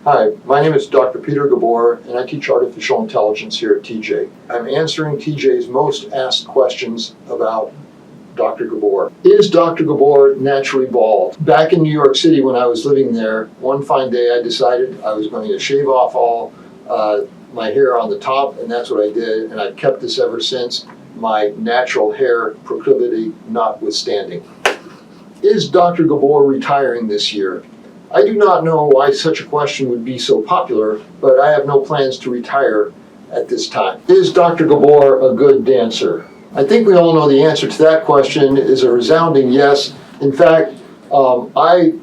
Hi, my name is Dr. Peter Gabor, and I teach artificial intelligence here at TJ. I'm answering TJ's most asked questions about Dr. Gabor. Is Dr. Gabor naturally bald? Back in New York City when I was living there, one fine day I decided I was going to shave off all my hair on the top, and that's what I did, and I've kept this ever since, my natural hair proclivity notwithstanding. Is Dr. Gabor retiring this year? I do not know why such a question would be so popular, but I have no plans to retire at this time. Is Dr. Gabor a good dancer? I think we all know the answer to that question is a resounding yes. In fact, I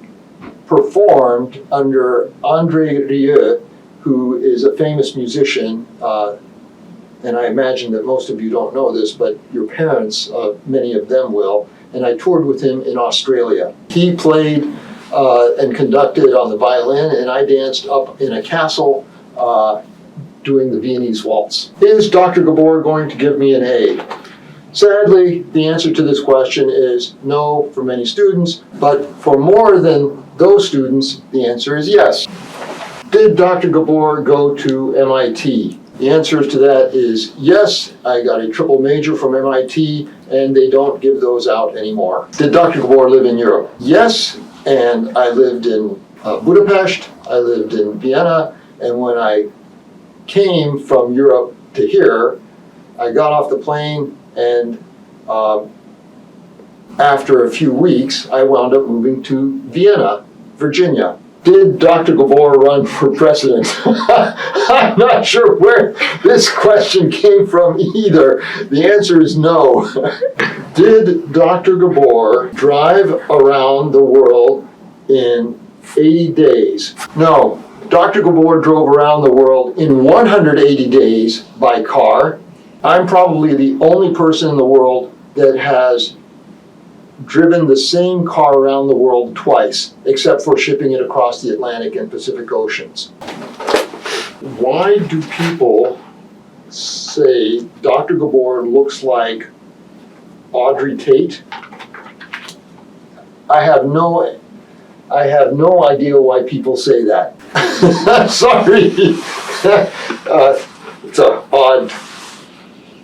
performed under Andre Rieu, who is a famous musician, and I imagine that most of you don't know this, but your parents, many of them will, and I toured with him in Australia. He played and conducted on the violin, and I danced up in a castle doing the Viennese waltz. Is Dr. Gabor going to give me an A? Sadly, the answer to this question is no for many students, but for more than those students, the answer is yes. Did Dr. Gabor go to MIT? The answer to that is yes. I got a triple major from MIT, and they don't give those out anymore. Did Dr. Gabor live in Europe? Yes. And I lived in Budapest, I lived in Vienna, and when I came from Europe to here, I got off the plane, and after a few weeks, I wound up moving to Vienna, Virginia. Did Dr. Gabor run for president? I'm not sure where this question came from either. The answer is no. Did Dr. Gabor drive around the world in 80 days? No. Dr. Gabor drove around the world in 180 days by car. I'm probably the only person in the world that has driven the same car around the world twice, except for shipping it across the Atlantic and Pacific Oceans. Why do people say Dr. Gabor looks like Audrey Tate? I have no idea why people say that. Sorry. It's an odd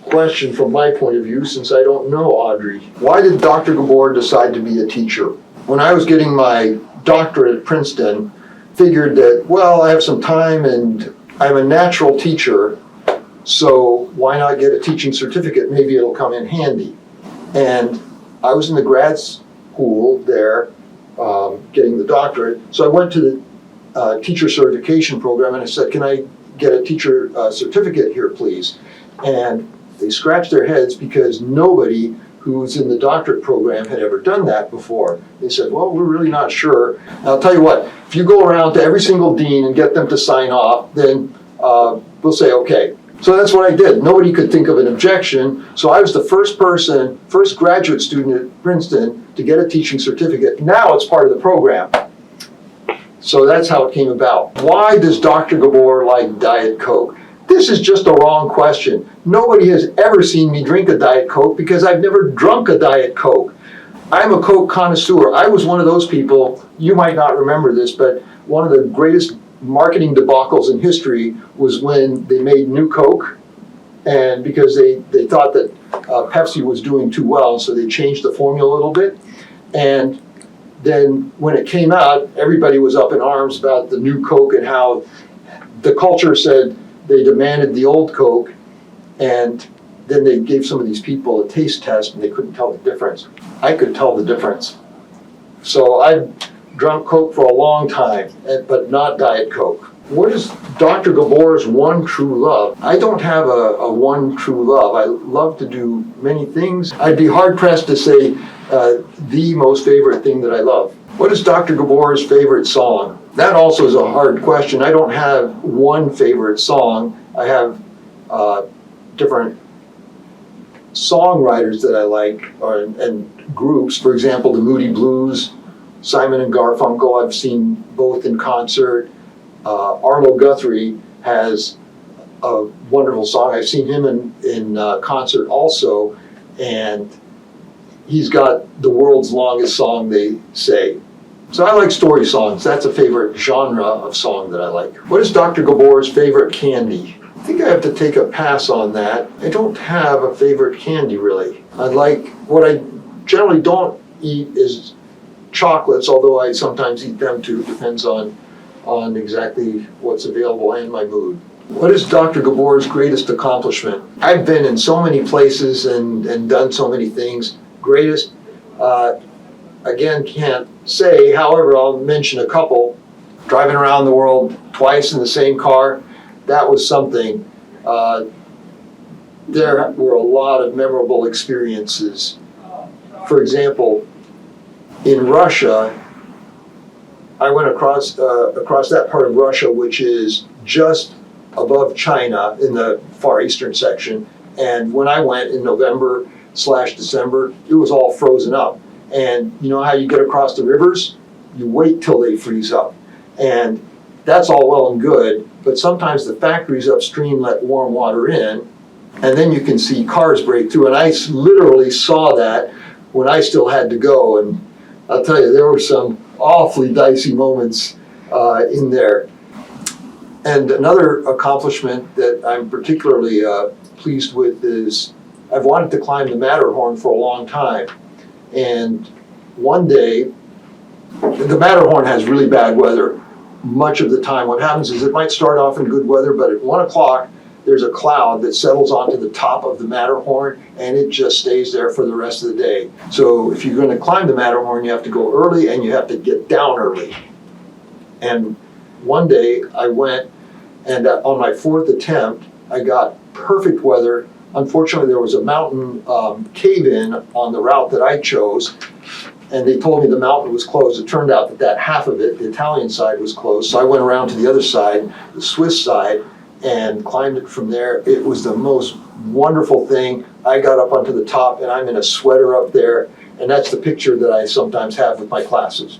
question from my point of view, since I don't know Audrey. Why did Dr. Gabor decide to be a teacher? When I was getting my doctorate at Princeton, figured that, well, I have some time and I'm a natural teacher, so why not get a teaching certificate? Maybe it'll come in handy. And I was in the grad school there, getting the doctorate, so I went to the teacher certification program and I said, can I get a teacher certificate here, please? And they scratched their heads because nobody who was in the doctorate program had ever done that before. They said, well, we're really not sure. And I'll tell you what, if you go around to every single dean and get them to sign off, then we'll say, okay. So that's what I did. Nobody could think of an objection. So I was the first graduate student at Princeton to get a teaching certificate. Now it's part of the program. So that's how it came about. Why does Dr. Gabor like Diet Coke? This is just a wrong question. Nobody has ever seen me drink a Diet Coke because I've never drunk a Diet Coke. I'm a Coke connoisseur. I was one of those people, you might not remember this, but one of the greatest marketing debacles in history was when they made New Coke, and because they thought that Pepsi was doing too well, so they changed the formula a little bit. And then when it came out, everybody was up in arms about the New Coke and how the culture said they demanded the old Coke, and then they gave some of these people a taste test and they couldn't tell the difference. I could tell the difference. So I've drunk Coke for a long time, but not Diet Coke. What is Dr. Gabor's one true love? I don't have a one true love. I love to do many things. I'd be hard pressed to say the most favorite thing that I love. What is Dr. Gabor's favorite song? That also is a hard question. I don't have one favorite song. I have different songwriters that I like, and groups. For example, the Moody Blues, Simon and Garfunkel, I've seen both in concert. Arlo Guthrie has a wonderful song. I've seen him in concert also, and he's got the world's longest song, they say. So I like story songs. That's a favorite genre of song that I like. What is Dr. Gabor's favorite candy? I think I have to take a pass on that. I don't have a favorite candy really. What I generally don't eat is chocolates, although I sometimes eat them too. Depends on exactly what's available and my mood. What is Dr. Gabor's greatest accomplishment? I've been in so many places and done so many things. Greatest, again, can't say. However, I'll mention a couple. Driving around the world twice in the same car, that was something. There were a lot of memorable experiences. For example, in Russia, I went across that part of Russia, which is just above China in the far eastern section. And when I went in November/December, it was all frozen up. And you know how you get across the rivers? You wait till they freeze up. And that's all well and good, but sometimes the factories upstream let warm water in, and then you can see cars break through. And I literally saw that when I still had to go. And I'll tell you, there were some awfully dicey moments in there. And another accomplishment that I'm particularly pleased with is I've wanted to climb the Matterhorn for a long time. And one day, the Matterhorn has really bad weather much of the time. What happens is it might start off in good weather, but at 1 o'clock, there's a cloud that settles onto the top of the Matterhorn, and it just stays there for the rest of the day. So if you're going to climb the Matterhorn, you have to go early and you have to get down early. And one day I went, and on my 4th attempt, I got perfect weather. Unfortunately, there was a mountain cave-in on the route that I chose, and they told me the mountain was closed. It turned out that half of it, the Italian side, was closed. So I went around to the other side, the Swiss side, and climbed it from there. It was the most wonderful thing. I got up onto the top, and I'm in a sweater up there, and that's the picture that I sometimes have with my classes.